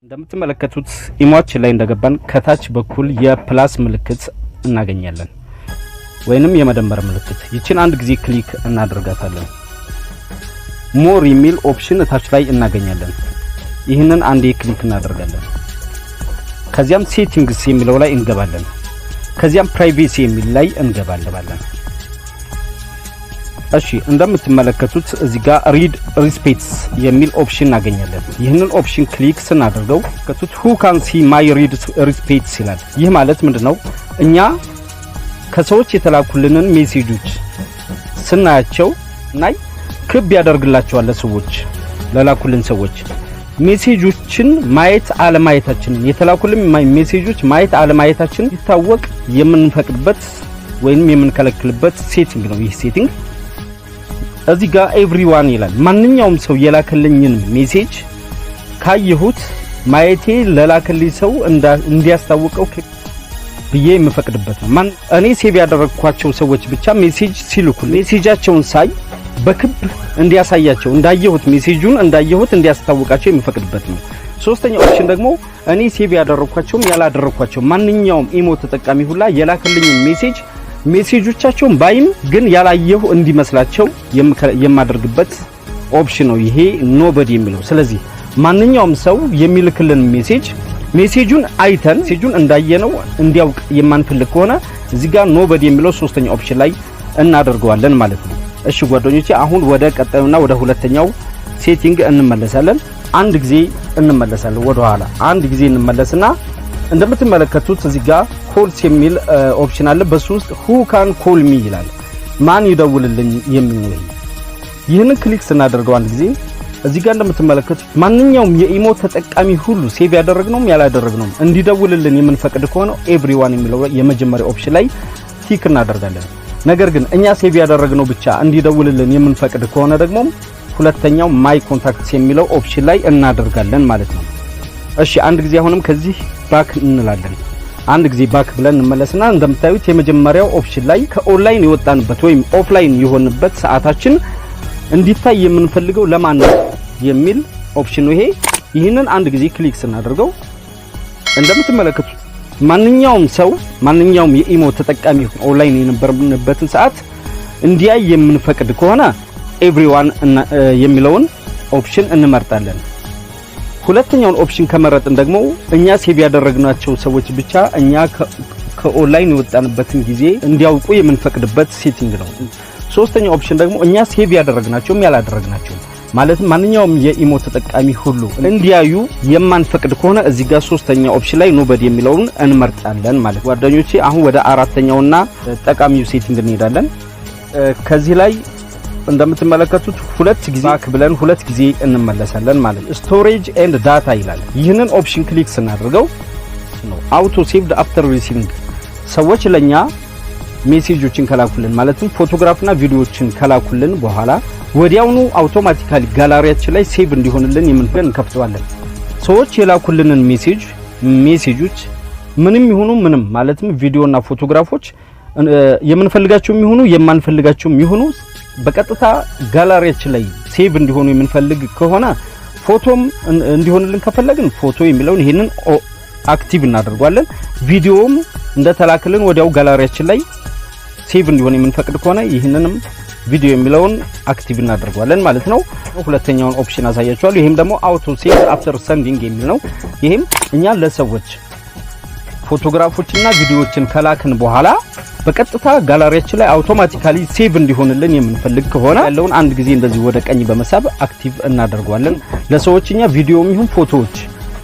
እንደምትመለከቱት ኢሞአችን ላይ እንደገባን ከታች በኩል የፕላስ ምልክት እናገኛለን ወይንም የመደመር ምልክት ይችን አንድ ጊዜ ክሊክ እናደርጋታለን። ሞር የሚል ኦፕሽን ታች ላይ እናገኛለን። ይህንን አንዴ ክሊክ እናደርጋለን። ከዚያም ሴቲንግስ የሚለው ላይ እንገባለን። ከዚያም ፕራይቬሲ የሚል ላይ እንገባለን። እሺ እንደምትመለከቱት እዚህ ጋር ሪድ ሪስፔክትስ የሚል ኦፕሽን እናገኛለን። ይህንን ኦፕሽን ክሊክ ስናደርገው ከቱት who can see my read respects ይላል። ይህ ማለት ምንድነው? እኛ ከሰዎች የተላኩልንን ሜሴጆች ስናያቸው ናይ ክብ ያደርግላቸዋል። ሰዎች ለላኩልን ሰዎች ሜሴጆችን ማየት አለማየታችንን የተላኩልን ሜሴጆች ማየት አለማየታችንን ይታወቅ የምንፈቅድበት ወይንም የምንከለክልበት ሴቲንግ ነው። ይህ ሴቲንግ እዚህ ጋር ኤቭሪዋን ይላል። ማንኛውም ሰው የላከልኝን ሜሴጅ ካየሁት ማየቴ ለላከልኝ ሰው እንዲያስታውቀው ብዬ የምፈቅድበት ነው። እኔ ሴቭ ያደረኳቸው ሰዎች ብቻ ሜሴጅ ሲልኩ ሜሴጃቸውን ሳይ በክብ እንዲያሳያቸው እንዳየሁት ሜሴጁን እንዳየሁት እንዲያስታውቃቸው የምፈቅድበት ነው። ሶስተኛው ኦፕሽን ደግሞ እኔ ሴቭ ያደረኳቸውም ያላደረኳቸው ማንኛውም ኢሞ ተጠቃሚ ሁላ የላከልኝ ሜሴጆቻቸውን ባይም ግን ያላየሁ እንዲመስላቸው የማደርግበት ኦፕሽን ነው ይሄ ኖበዲ የሚለው። ስለዚህ ማንኛውም ሰው የሚልክልን ሜሴጁን አይተን ሜሴጁን እንዳየነው እንዲያውቅ የማንፈልግ ከሆነ እዚህ ጋር ኖበዲ የሚለው ሶስተኛው ኦፕሽን ላይ እናደርገዋለን ማለት ነው። እሺ ጓደኞቼ አሁን ወደ ቀጣዩና ወደ ሁለተኛው ሴቲንግ እንመለሳለን። አንድ ጊዜ እንመለሳለን ወደ ኋላ አንድ ጊዜ እንመለስና እንደምትመለከቱት እዚህ ጋር ኮልስ የሚል ኦፕሽን አለ። በሱ ውስጥ who can call me ይላል። ማን ይደውልልኝ የሚል ነው። ይህንን ክሊክ ስናደርገው አንድ ጊዜ እዚህ ጋር እንደምትመለከቱት ማንኛውም የኢሞ ተጠቃሚ ሁሉ ሴቭ ያደረግነውም ያላደረግነውም እንዲደውልልን የምንፈቅድ ከሆነ ኤቭሪዋን የሚለው የመጀመሪያው ኦፕሽን ላይ ቲክ እናደርጋለን። ነገር ግን እኛ ሴቭ ያደረግነው ብቻ እንዲደውልልን የምንፈቅድ ከሆነ ደግሞ ሁለተኛው ማይ ኮንታክትስ የሚለው ኦፕሽን ላይ እናደርጋለን ማለት ነው። እሺ አንድ ጊዜ አሁንም ከዚህ ባክ እንላለን። አንድ ጊዜ ባክ ብለን እንመለስና እንደምታዩት የመጀመሪያው ኦፕሽን ላይ ከኦንላይን የወጣንበት ወይም ኦፍላይን የሆንበት ሰዓታችን እንዲታይ የምንፈልገው ለማን ነው የሚል ኦፕሽን ነው ይሄ። ይህንን አንድ ጊዜ ክሊክ ስናደርገው እንደምትመለከቱት ማንኛውም የኢሞ ተጠቃሚ ኦንላይን የነበርንበትን ሰዓት እንዲያይ የምንፈቅድ ከሆነ ኤቭሪዋን የሚለውን ኦፕሽን እንመርጣለን። ሁለተኛውን ኦፕሽን ከመረጥን ደግሞ እኛ ሴቭ ያደረግናቸው ሰዎች ብቻ እኛ ከኦንላይን የወጣንበትን ጊዜ እንዲያውቁ የምንፈቅድበት ሴቲንግ ነው። ሶስተኛው ኦፕሽን ደግሞ እኛ ሴቭ ያደረግናቸውም ያላደረግናቸው ማለት ማንኛውም የኢሞ ተጠቃሚ ሁሉ እንዲያዩ የማንፈቅድ ከሆነ እዚህ ጋር ሶስተኛው ኦፕሽን ላይ ኖበዲ የሚለውን እንመርጣለን ማለት ነው። ጓደኞቼ አሁን ወደ አራተኛውና ጠቃሚው ሴቲንግ እንሄዳለን። ከዚህ ላይ እንደምትመለከቱት ሁለት ጊዜ ባክ ብለን ሁለት ጊዜ እንመለሳለን ማለት ነው። ስቶሬጅ ኤንድ ዳታ ይላል። ይህንን ኦፕሽን ክሊክ ስናደርገው ነው አውቶ ሴቭድ አፍተር ሪሲቪንግ ሰዎች ለኛ ሜሴጆችን ከላኩልን ማለትም ፎቶግራፍና ቪዲዮዎችን ከላኩልን በኋላ ወዲያውኑ አውቶማቲካሊ ጋላሪያችን ላይ ሴቭ እንዲሆንልን እንከፍተዋለን። ሰዎች የላኩልንን ሜሴጆች ምንም ይሁኑ ምንም ማለትም ቪዲዮና ፎቶግራፎች የምንፈልጋቸው ይሁኑ የማንፈልጋቸው ይሁኑ በቀጥታ ጋላሪያችን ላይ ሴቭ እንዲሆኑ የምንፈልግ ከሆነ ፎቶም እንዲሆንልን ከፈለግን ፎቶ የሚለውን ይሄንን አክቲቭ እናደርጋለን። ቪዲዮም እንደተላከልን ወዲያው ጋላሪያችን ላይ ሴቭ እንዲሆን የምንፈቅድ ከሆነ ይሄንንም ቪዲዮ የሚለውን አክቲቭ እናደርጋለን ማለት ነው። ሁለተኛውን ኦፕሽን አሳያችኋለሁ። ይሄም ደግሞ አውቶ ሴቭ አፍተር ሰንዲንግ የሚል ነው። ይሄም እኛ ለሰዎች ፎቶግራፎችና ቪዲዮዎችን ከላክን በኋላ በቀጥታ ጋላሪያችን ላይ አውቶማቲካሊ ሴቭ እንዲሆንልን የምንፈልግ ከሆነ ያለውን አንድ ጊዜ እንደዚህ ወደ ቀኝ በመሳብ አክቲቭ እናደርጋለን። ለሰዎችኛ ቪዲዮም ይሁን ፎቶዎች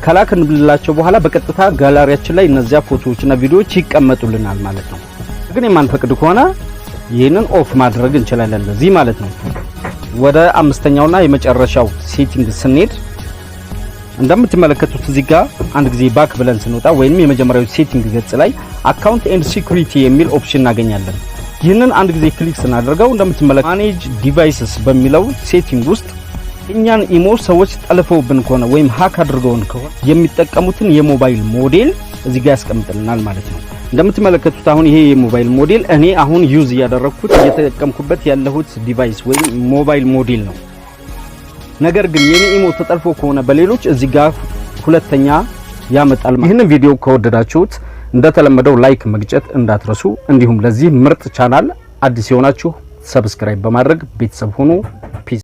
ከላክንላቸው በኋላ በቀጥታ ጋላሪያችን ላይ እነዚያ ፎቶዎችና ቪዲዮዎች ይቀመጡልናል ማለት ነው። ግን የማንፈቅድ ከሆነ ይሄንን ኦፍ ማድረግ እንችላለን ለዚህ ማለት ነው። ወደ አምስተኛውና የመጨረሻው ሴቲንግ ስንሄድ እንደምትመለከቱት እዚህ ጋር አንድ ጊዜ ባክ ብለን ስንወጣ ወይንም የመጀመሪያው ሴቲንግ ገጽ ላይ አካውንት ኤንድ ሴኩሪቲ የሚል ኦፕሽን እናገኛለን። ይህንን አንድ ጊዜ ክሊክ ስናደርገው እንደምትመለከቱት ማኔጅ ዲቫይስስ በሚለው ሴቲንግ ውስጥ እኛን ኢሞ ሰዎች ጠልፈውብን ከሆነ ወይም ሃክ አድርገውን ከሆነ የሚጠቀሙትን የሞባይል ሞዴል እዚህ ጋር ያስቀምጥልናል ማለት ነው። እንደምትመለከቱት አሁን ይሄ የሞባይል ሞዴል እኔ አሁን ዩዝ ያደረኩት እየተጠቀምኩበት ያለሁት ዲቫይስ ወይም ሞባይል ሞዴል ነው። ነገር ግን የኔ ኢሞ ተጠልፎ ከሆነ በሌሎች እዚህ ጋር ሁለተኛ ያመጣል። ይህንን ቪዲዮ ከወደዳችሁት እንደተለመደው ላይክ መግጨት እንዳትረሱ። እንዲሁም ለዚህ ምርጥ ቻናል አዲስ የሆናችሁ ሰብስክራይብ በማድረግ ቤተሰብ ሁኑ። ፒስ